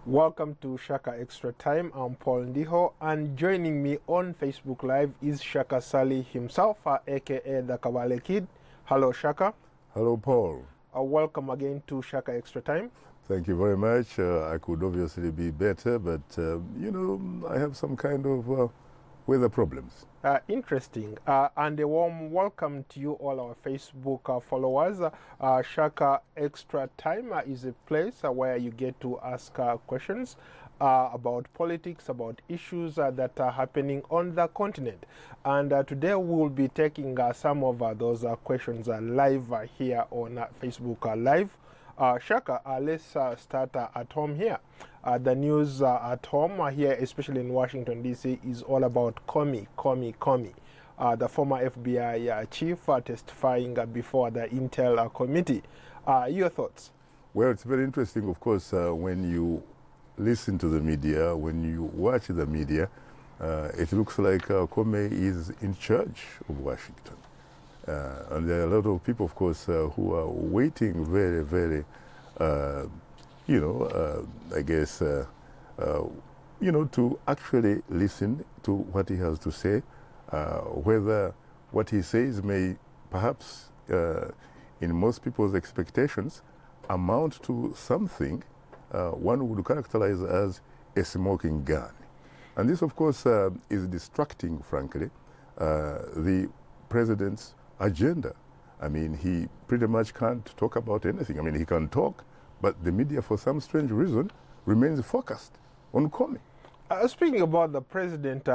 Welcome to Shaka Extra Time. I'm Paul Ndiho, and joining me on Facebook Live is Shaka Sali himself, aka the Kabale Kid. Hello, Shaka. Hello, Paul. Welcome again to Shaka Extra Time. Thank you very much. I could obviously be better, but I have some kind of weather problems. Interesting. And a warm welcome to you, all our Facebook followers. Shaka Extra Time is a place where you get to ask questions about politics, about issues that are happening on the continent. And today we will be taking some of those questions live here on Facebook Live. Shaka, let's start at home here. The news at home here, especially in Washington, D.C., is all about Kwame, the former FBI chief testifying before the Intel Committee. Your thoughts? Well, it's very interesting, of course, when you listen to the media, when you watch the media, it looks like Kwame is in charge of Washington. And there are a lot of people, of course, who are waiting very, I guess, to actually listen to what he has to say, whether what he says may perhaps, in most people's expectations, amount to something one would characterize as a smoking gun. And this, of course, is distracting, frankly, the president's agenda. I mean, he pretty much can't talk about anything. I mean, he can talk, but the media, for some strange reason, remains focused on Kwame. Speaking about the president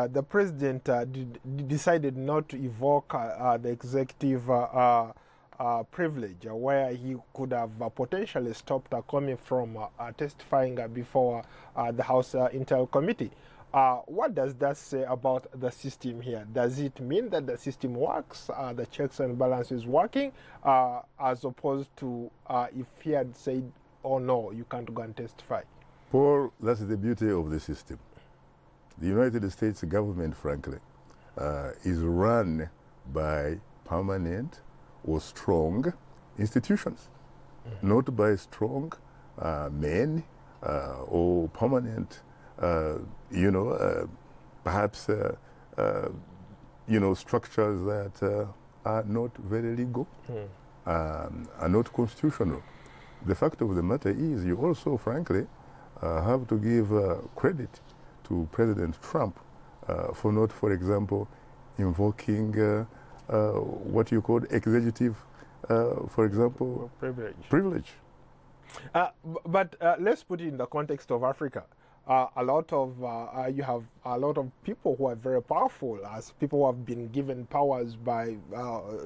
decided not to evoke the executive privilege, where he could have potentially stopped Kwame from testifying before the House Intel Committee. What does that say about the system here? Does it mean that the system works, the checks and balances working, as opposed to if he had said, oh no, you can't go and testify? Paul, that's the beauty of the system. The United States government, frankly, is run by permanent or strong institutions, not by strong men or permanent perhaps, structures that are not very legal, are not constitutional. The fact of the matter is, you also, frankly, have to give credit to President Trump for not, for example, invoking what you call executive, for example, privilege. But let's put it in the context of Africa. You have a lot of people who are very powerful, as people who have been given powers by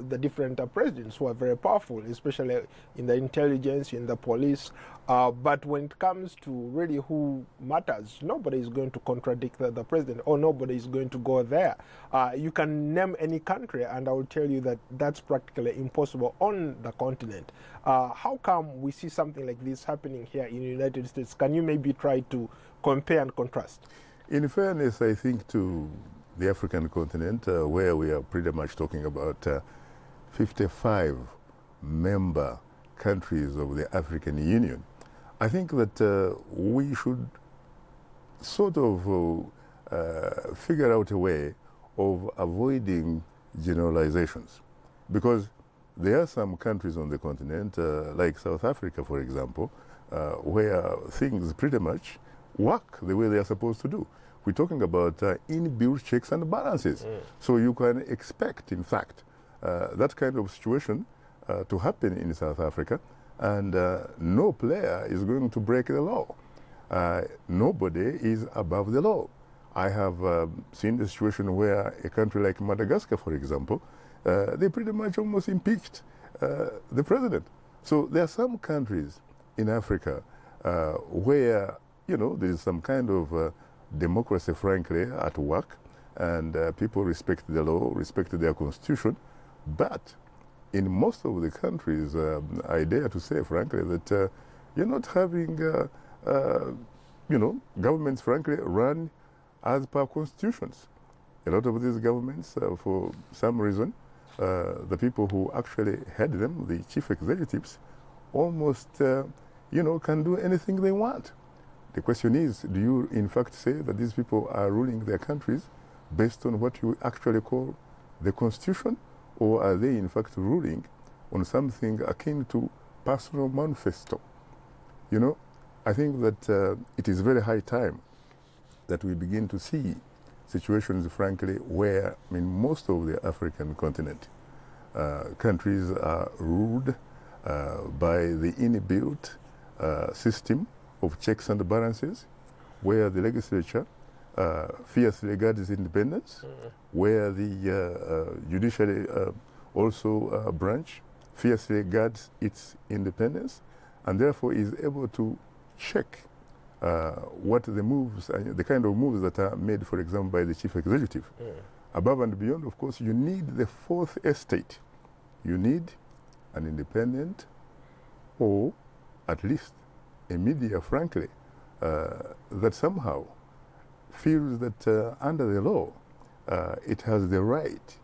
the different presidents who are very powerful, especially in the intelligence, in the police. But when it comes to really who matters, nobody is going to contradict the president, or nobody is going to go there. You can name any country, and I will tell you that that's practically impossible on the continent. How come we see something like this happening here in the United States? Can you maybe try to compare and contrast? In fairness, I think, to the African continent, where we are pretty much talking about 55 member countries of the African Union, I think that we should sort of figure out a way of avoiding generalizations. Because there are some countries on the continent, like South Africa, for example, where things pretty much work the way they are supposed to do. We're talking about inbuilt checks and balances. So you can expect, in fact, that kind of situation to happen in South Africa, and no player is going to break the law. Nobody is above the law. I have seen the situation where a country like Madagascar, for example, they pretty much almost impeached the president. So there are some countries in Africa where there is some kind of democracy, frankly, at work, and people respect the law, respect their constitution. But in most of the countries, I dare to say, frankly, that you're not having, governments, frankly, run as per constitutions. A lot of these governments, for some reason, the people who actually head them, the chief executives, almost, can do anything they want. The question is, do you in fact say that these people are ruling their countries based on what you actually call the constitution, or are they in fact ruling on something akin to personal manifesto? You know, I think that it is very high time that we begin to see situations, frankly, where, I mean, most of the African continent, countries are ruled by the inbuilt system of checks and balances, where the legislature fiercely guards independence, where the judiciary also branch fiercely guards its independence, and therefore is able to check what the moves, the kind of moves that are made, for example, by the chief executive. Above and beyond, of course, you need the fourth estate. You need an independent, or at least a media, frankly, that somehow feels that under the law, it has the right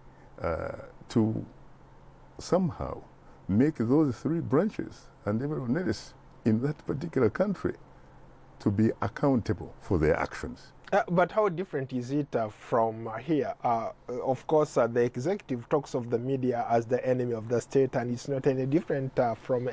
to somehow make those three branches and everyone else in that particular country to be accountable for their actions. But how different is it from here? Of course, the executive talks of the media as the enemy of the state, and it's not any different from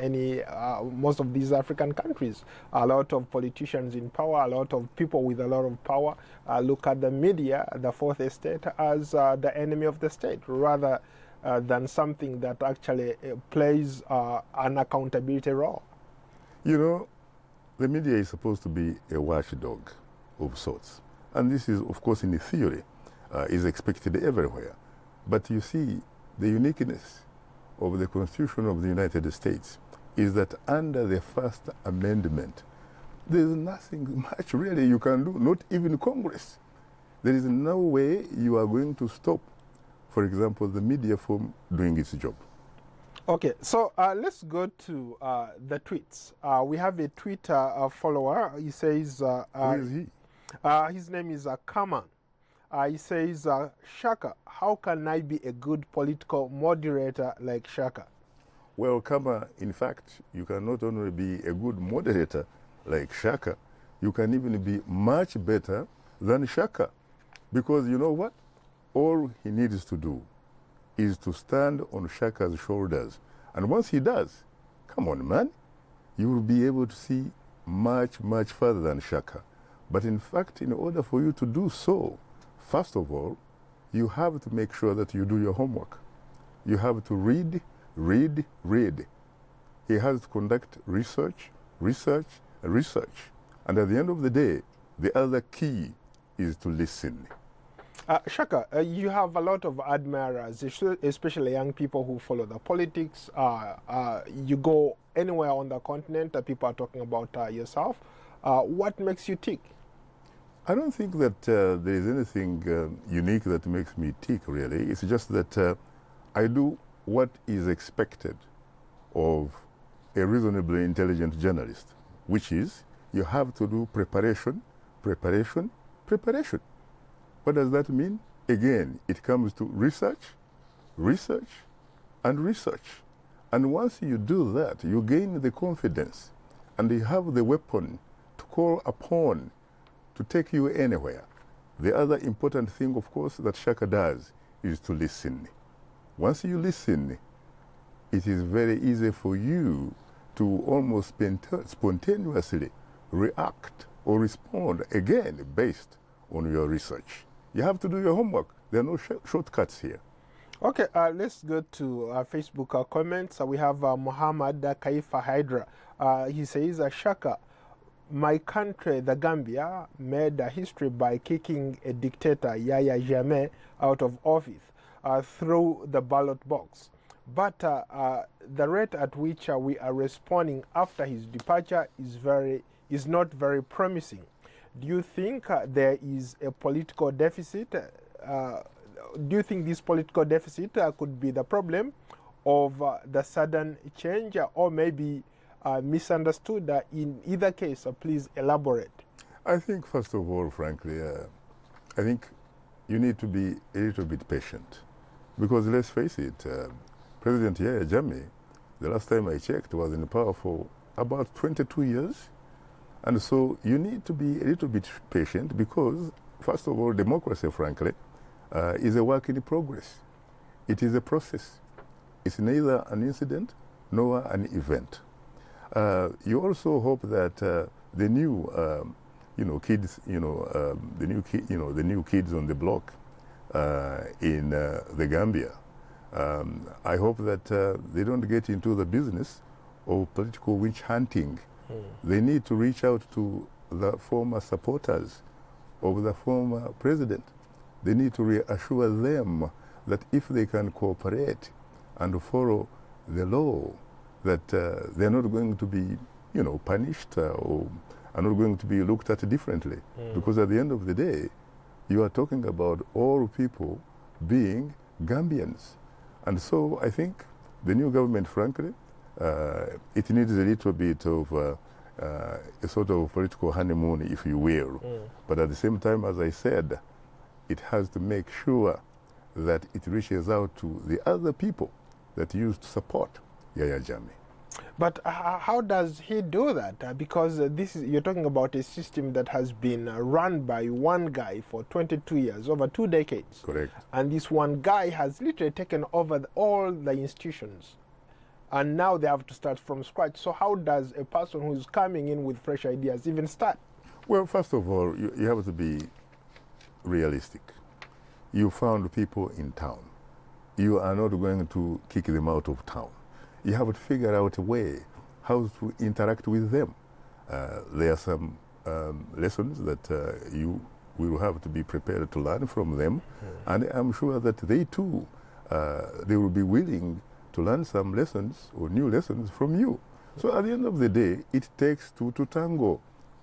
most of these African countries. A lot of politicians in power, a lot of people with a lot of power look at the media, the fourth estate, as the enemy of the state, rather than something that actually plays an accountability role. You know, the media is supposed to be a watchdog of sorts. And this is, of course, in theory, is expected everywhere. But you see, the uniqueness of the Constitution of the United States is that under the First Amendment, there is nothing much really you can do, not even Congress. There is no way you are going to stop, for example, the media from doing its job. Okay, so let's go to the tweets. We have a Twitter follower. He says... Who is he? His name is Kaman. He says, Shaka, how can I be a good political moderator like Shaka? Well, Kama, in fact, you can not only be a good moderator like Shaka, you can even be much better than Shaka. Because you know what? All he needs to do is to stand on Shaka's shoulders. And once he does, come on, man, you will be able to see much, much further than Shaka. But in fact, in order for you to do so, first of all, you have to make sure that you do your homework. You have to read, read, read. He has to conduct research, research, research. And at the end of the day, the other key is to listen. Shaka, you have a lot of admirers, especially young people who follow the politics. You go anywhere on the continent, people are talking about yourself. What makes you tick? I don't think that there is anything unique that makes me tick, really. It's just that I do what is expected of a reasonably intelligent journalist, which is you have to do preparation, preparation, preparation. What does that mean? Again, it comes to research, research, and research. And once you do that, you gain the confidence and you have the weapon to call upon to take you anywhere. The other important thing, of course, that Shaka does is to listen. Once you listen, it is very easy for you to almost spontaneously react or respond, again, based on your research. You have to do your homework. There are no shortcuts here. Okay, let's go to Facebook comments. We have Muhammad Kaifa Hydra. He says, Shaka, my country, the Gambia, made history by kicking a dictator, Yahya Jammeh, out of office through the ballot box. But the rate at which we are responding after his departure is not very promising. Do you think there is a political deficit? Do you think this political deficit could be the problem of the sudden change, or maybe misunderstood? In either case, please elaborate. I think, first of all, frankly, I think you need to be a little bit patient. Because let's face it, President Yahya Jammeh, the last time I checked, was in power for about 22 years. And so you need to be a little bit patient because, first of all, democracy, frankly, is a work in progress. It is a process. It's neither an incident nor an event. You also hope that the new, kids, the new kids on the block in the Gambia, I hope that they don't get into the business of political witch hunting. They need to reach out to the former supporters of the former president. They need to reassure them that if they can cooperate and follow the law, that they're not going to be, punished or are not going to be looked at differently. Because at the end of the day, you are talking about all people being Gambians. And so I think the new government, frankly, it needs a little bit of a sort of political honeymoon, if you will. But at the same time, as I said, it has to make sure that it reaches out to the other people that used to support Yahya Jammeh. But how does he do that? Because you're talking about a system that has been run by one guy for 22 years, over 2 decades. Correct. And this one guy has literally taken over all the institutions. And now they have to start from scratch. So how does a person who's coming in with fresh ideas even start? Well, first of all, you have to be realistic. You found people in town. You are not going to kick them out of town. You have to figure out a way how to interact with them. There are some lessons that you will have to be prepared to learn from them. And I'm sure that they too, they will be willing to learn some lessons or new lessons from you. So at the end of the day, it takes two to tango.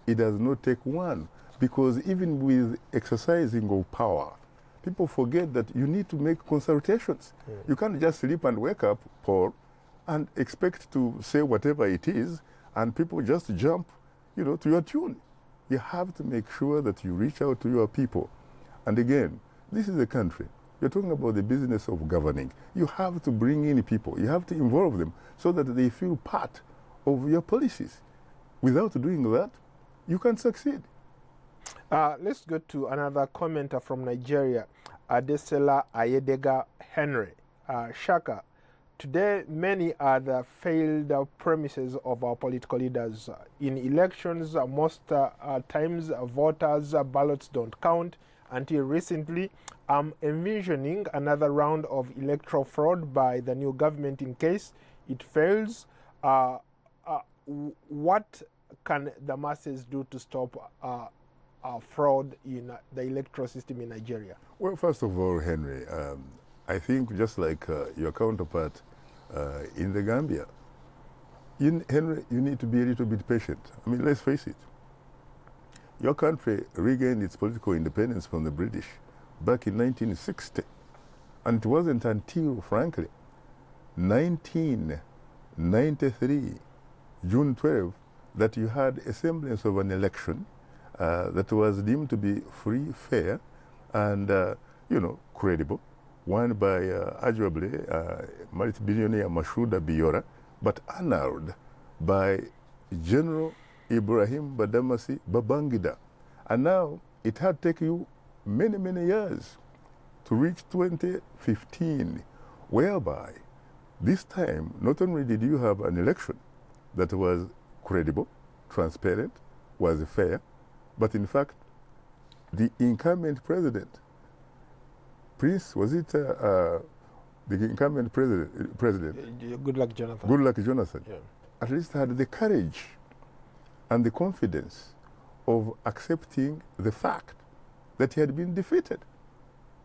It does not take one. Because even with exercising of power, people forget that you need to make consultations. You can't just sleep and wake up, Paul, and expect to say whatever it is, and people just jump, to your tune. You have to make sure that you reach out to your people. And again, this is a country. You're talking about the business of governing. You have to bring in people. You have to involve them so that they feel part of your policies. Without doing that, you can't succeed. Let's go to another commenter from Nigeria, Adesela Ayedega Henry. Shaka, today many are the failed premises of our political leaders. In elections, most times voters' ballots don't count. Until recently, I'm envisioning another round of electoral fraud by the new government in case it fails. What can the masses do to stop fraud in the electoral system in Nigeria? Well, first of all, Henry, I think just like your counterpart in the Gambia, Henry, you need to be a little bit patient. I mean, let's face it. Your country regained its political independence from the British back in 1960. And it wasn't until, frankly, 1993, June 12, that you had a semblance of an election that was deemed to be free, fair, and, credible, won by arguably multi-billionaire Mashuda Biora, but annulled by General Ibrahim Badamasi Babangida. And now it had taken you many, many years to reach 2015, whereby this time not only did you have an election that was credible, transparent, was fair, but in fact, the incumbent president, the incumbent president, Goodluck Jonathan. Goodluck Jonathan, at least had the courage and the confidence of accepting the fact that he had been defeated.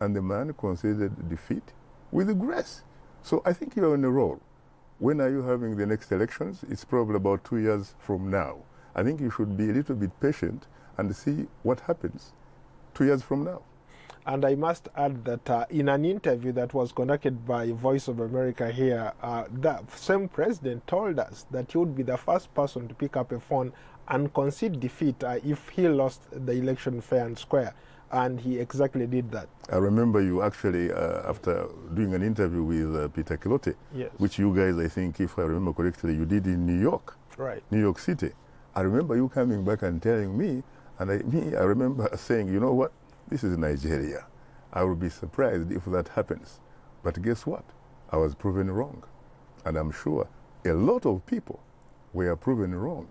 And the man considered defeat with grace. So I think you are on a roll. When are you having the next elections? It's probably about 2 years from now. I think you should be a little bit patient and see what happens 2 years from now. And I must add that in an interview that was conducted by Voice of America here, the same president told us that he would be the first person to pick up a phone and concede defeat if he lost the election fair and square. And he exactly did that. I remember you actually, after doing an interview with Peter Kilote, yes, which you guys, I think, if I remember correctly, you did in New York, right, New York City, I remember you coming back and telling me, and I remember saying, you know what, this is Nigeria. I will be surprised if that happens. But guess what? I was proven wrong. And I'm sure a lot of people were proven wrong,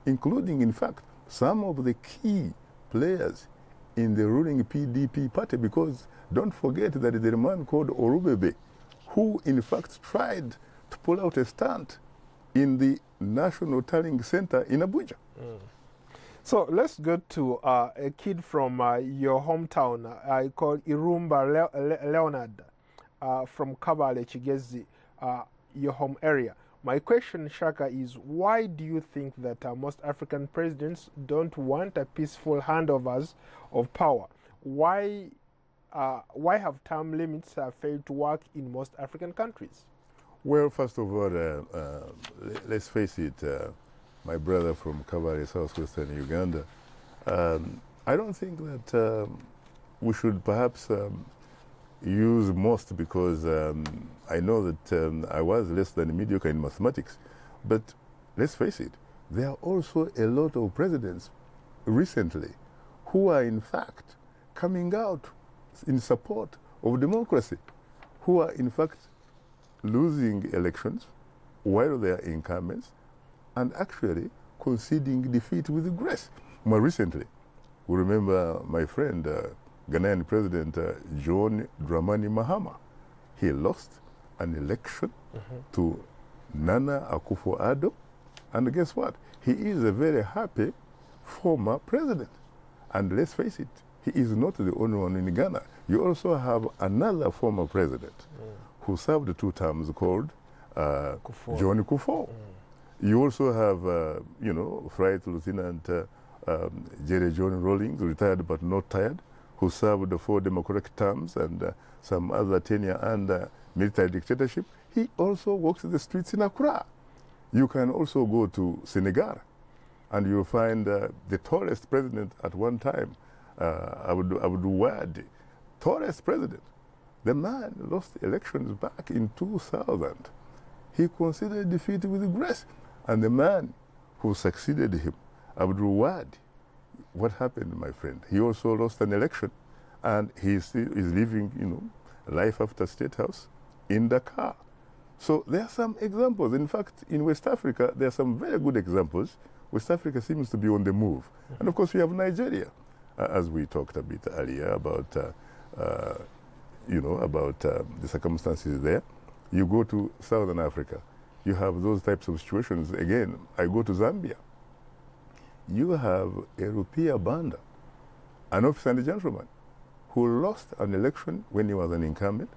including, in fact, some of the key players in the ruling PDP party, because don't forget that there is a man called Orubebe, who in fact tried to pull out a stunt in the National Tallying Center in Abuja. So let's go to a kid from your hometown. I call Irumba Leonard from Kabale, Chigezi, your home area. My question, Shaka, is why do you think that most African presidents don't want a peaceful handovers of power? Why have term limits failed to work in most African countries? Well, first of all, let's face it, my brother from Kabale, southwestern Uganda, I don't think that we should perhaps use most, because I know that I was less than mediocre in mathematics. But let's face it, there are also a lot of presidents recently who are in fact coming out in support of democracy, who are in fact losing elections while they are incumbents and actually conceding defeat with grace. More recently, we remember my friend, Ghanaian President John Dramani Mahama. He lost an election to Nana Akufo-Addo, and guess what? He is a very happy former president. And let's face it, he is not the only one in Ghana. You also have another former president who served 2 terms called John Kufuor. You also have, you know, Flight Lieutenant Jerry John Rawlings, retired but not tired, who served 4 democratic terms and some other tenure under military dictatorship. He also walks the streets in Accra. You can also go to Senegal, and you'll find the tallest president at one time, Abdou Wade, tallest president. The man lost elections back in 2000. He conceded defeat with grace. And the man who succeeded him, Abdou Wade, what happened, my friend? He also lost an election, and he still is living, you know, life after State House in Dakar. So there are some examples. In fact, in West Africa, there are some very good examples. West Africa seems to be on the move. And of course, we have Nigeria, as we talked a bit earlier about, you know, about the circumstances there. You go to Southern Africa, you have those types of situations. Again, I go to Zambia. You have a Rupia Banda, an officer and a gentleman, who lost an election when he was an incumbent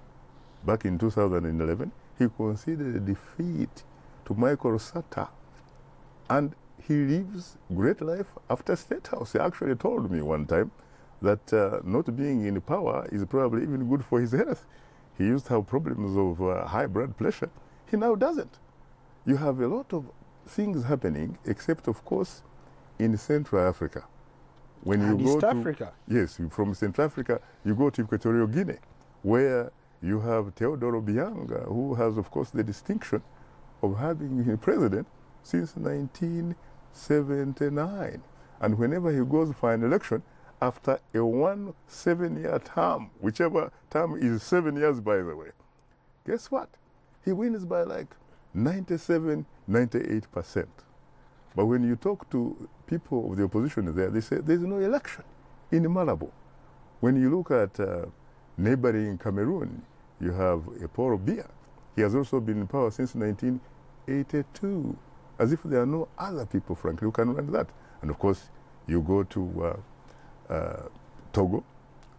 back in 2011. He conceded a defeat to Michael Sata, and he lives great life after State House. He actually told me one time that not being in power is probably even good for his health. He used to have problems of high blood pressure. He now doesn't. You have a lot of things happening, except, of course, in Central Africa. When you go East Africa? Yes, from Central Africa, you go to Equatorial Guinea, where you have Teodoro Bianga, who has, of course, the distinction of having been president since 1979. And whenever he goes for an election, after a 7-year term, whichever term is 7 years, by the way, guess what? He wins by like 97, 98%. But when you talk to people of the opposition there, they say there's no election in Malabo. When you look at neighboring Cameroon, you have a Paul Biya. He has also been in power since 1982, as if there are no other people, frankly, who can run that. And of course, you go to Togo.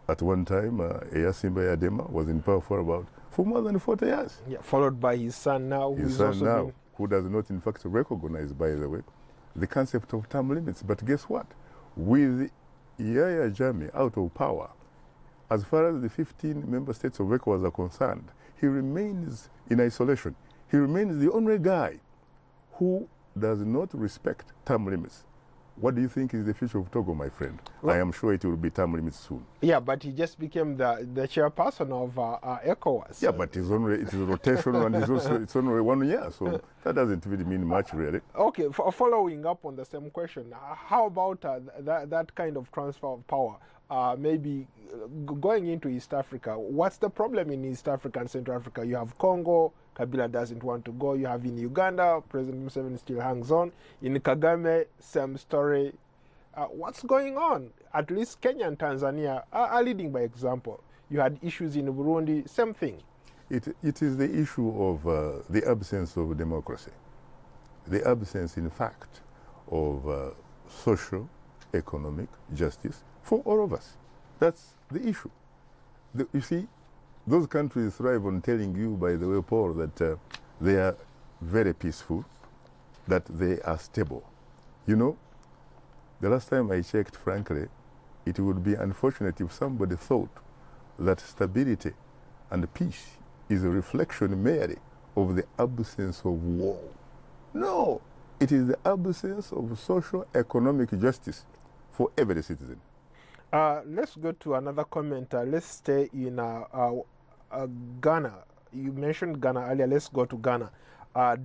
At one time, Eyasimba Yadema was in power for more than 40 years. Yeah, followed by his son now. His son now, who does not, in fact, recognize, by the way, the concept of term limits. But guess what? With Yahya Jammeh out of power, as far as the 15 member states of ECOWAS are concerned, he remains in isolation. He remains the only guy who does not respect term limits. What do you think is the future of Togo, my friend? Well, I am sure it will be term limits soon. Yeah, but he just became the chairperson of ECOWAS. Yeah, but it is rotational and it's only 1 year, so that doesn't really mean much, really. Okay, following up on the same question, how about that kind of transfer of power? Maybe going into East Africa, what's the problem in East Africa and Central Africa? You have Congo, Kabila doesn't want to go. You have in Uganda, President Museveni still hangs on. In Kagame, same story. What's going on? At least Kenya and Tanzania are leading by example. You had issues in Burundi, same thing. It is the issue of the absence of democracy. The absence, in fact, of social, economic justice for all of us. That's the issue. You see, those countries thrive on telling you, by the way, Paul, that they are very peaceful, that they are stable. You know, the last time I checked, frankly, it would be unfortunate if somebody thought that stability and peace is a reflection merely of the absence of war. No, it is the absence of social economic justice for every citizen. Let's go to another comment. Let's stay in Ghana. You mentioned Ghana earlier. Let's go to Ghana.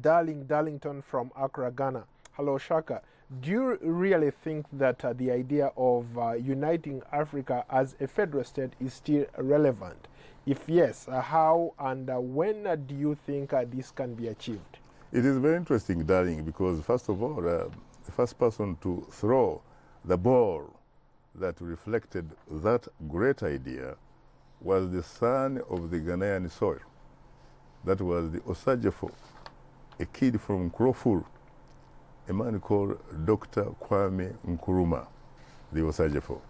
Darlington from Accra, Ghana. Hello, Shaka. Do you really think that the idea of uniting Africa as a federal state is still relevant? If yes, how and when do you think this can be achieved? It is very interesting, darling, because first of all, the first person to throw the ball that reflected that great idea was the son of the Ghanaian soil. That was the Osajefo, a kid from Krofur, a man called Dr. Kwame Nkrumah, the Osajefo.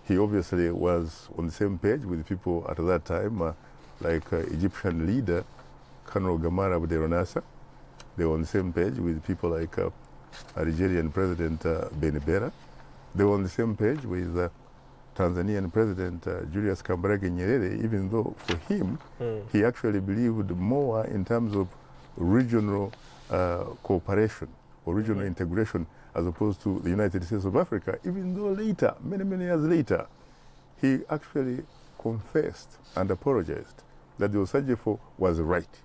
He obviously was on the same page with people at that time, like Egyptian leader Colonel Gamara Abdel Nasser. They were on the same page with people like Algerian President Benibera. They were on the same page with Tanzanian President Julius Kambarage Nyerere, even though for him, he actually believed more in terms of regional cooperation or regional integration as opposed to the United States of Africa, even though later, many years later, he actually confessed and apologized that the Osajefo was right.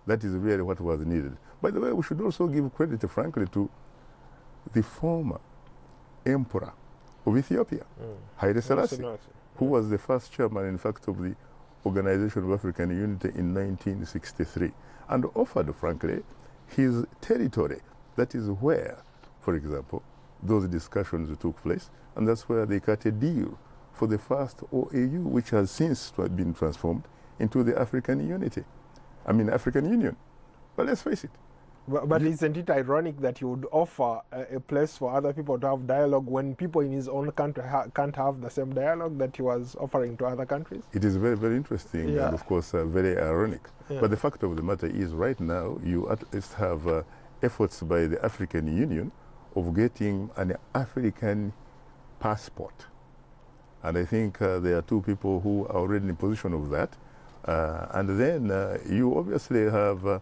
That is really what was needed. By the way, we should also give credit, frankly, to the former emperor of Ethiopia, Haile Selassie, who was the first chairman, in fact, of the Organization of African Unity in 1963, and offered, frankly, his territory. That is where, for example, those discussions took place, and that's where they cut a deal for the first OAU, which has since been transformed into the African Union. But let's face it. But isn't it ironic that you would offer a place for other people to have dialogue when people in his own country can't have the same dialogue that he was offering to other countries? It is very, very interesting and, of course, very ironic. Yeah. But the fact of the matter is, right now, you at least have efforts by the African Union of getting an African passport. And I think there are two people who are already in position of that. And then you obviously have,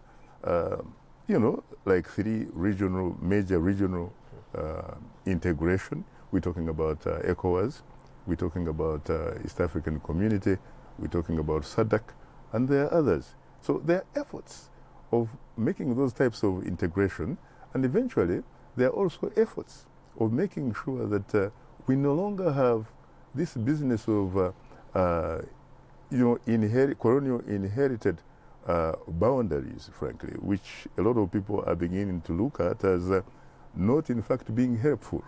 like three major regional integration. We're talking about ECOWAS, we're talking about East African Community, we're talking about SADC, and there are others. So there are efforts of making those types of integration, and eventually there are also efforts of making sure that we no longer have this business of colonial inherited boundaries, frankly, which a lot of people are beginning to look at as not in fact being helpful,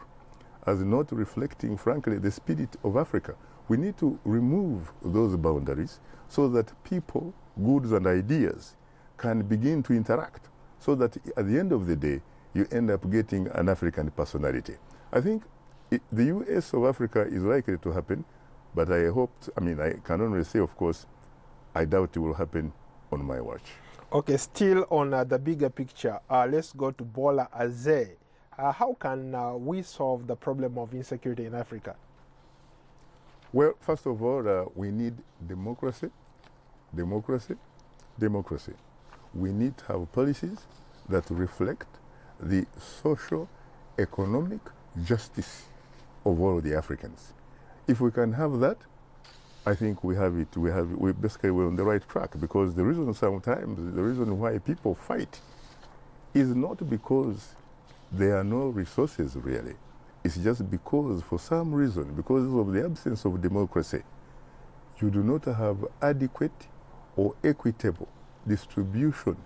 as not reflecting, frankly, the spirit of Africa. We need to remove those boundaries so that people, goods and ideas can begin to interact, so that at the end of the day, you end up getting an African personality. I think the US of Africa is likely to happen, but I can only say, of course, I doubt it will happen on my watch. Okay, still on the bigger picture, let's go to Bola Aze. How can we solve the problem of insecurity in Africa? Well, first of all, we need democracy. We need to have policies that reflect the social, economic, justice of all the Africans. If we can have that, I think we have it. We basically we're on the right track, because the reason sometimes, the reason why people fight is not because there are no resources really. It's just because for some reason, because of the absence of democracy, you do not have adequate or equitable distribution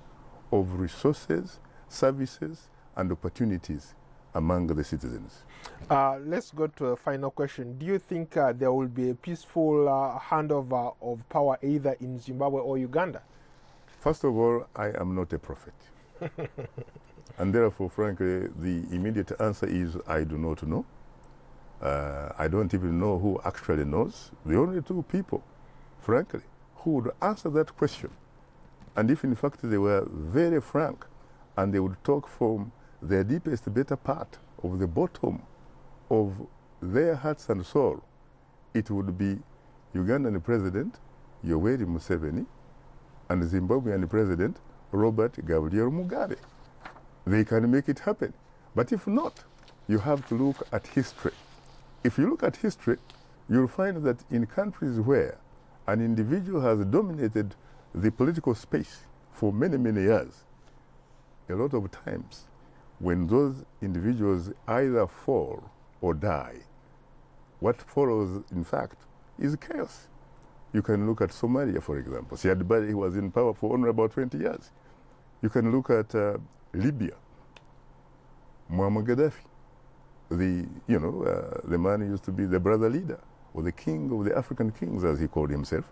of resources, services, and opportunities among the citizens. Let's go to a final question. Do you think there will be a peaceful handover of power either in Zimbabwe or Uganda? First of all, I am not a prophet. And therefore, frankly, the immediate answer is I do not know. I don't even know who actually knows. The only two people, frankly, who would answer that question, and if in fact they were very frank and they would talk from their deepest, better part of the bottom of their hearts and soul, it would be Ugandan President Yoweri Museveni and Zimbabwean President Robert Gabriel Mugabe. They can make it happen. But if not, you have to look at history. If you look at history, you'll find that in countries where an individual has dominated the political space for many, many years, a lot of times, when those individuals either fall or die, what follows, in fact, is chaos. You can look at Somalia, for example. Siad Barre was in power for only about 20 years. You can look at Libya, Muammar Gaddafi, the man who used to be the brother leader, or the king of the African kings, as he called himself,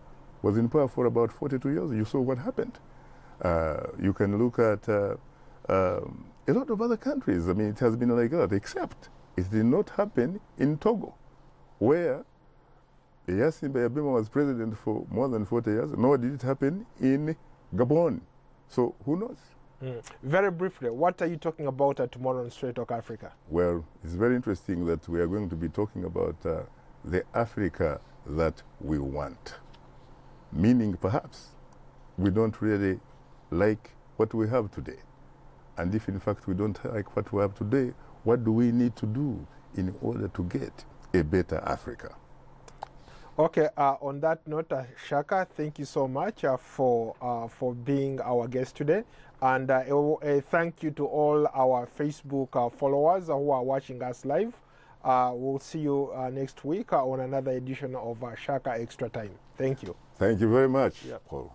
was in power for about 42 years. You saw what happened. You can look at a lot of other countries. I mean, it has been like that, except it did not happen in Togo, where Yasimbe Yabima was president for more than 40 years, nor did it happen in Gabon. So who knows? Very briefly, what are you talking about tomorrow on Straight Talk Africa? Well, it's very interesting that we are going to be talking about the Africa that we want. Meaning, perhaps, we don't really like what we have today. And if, in fact, we don't like what we have today, what do we need to do in order to get a better Africa? Okay, on that note, Shaka, thank you so much for being our guest today. And thank you to all our Facebook followers who are watching us live. We'll see you next week on another edition of Shaka Extra Time. Thank you. Thank you very much, Yep. Paul.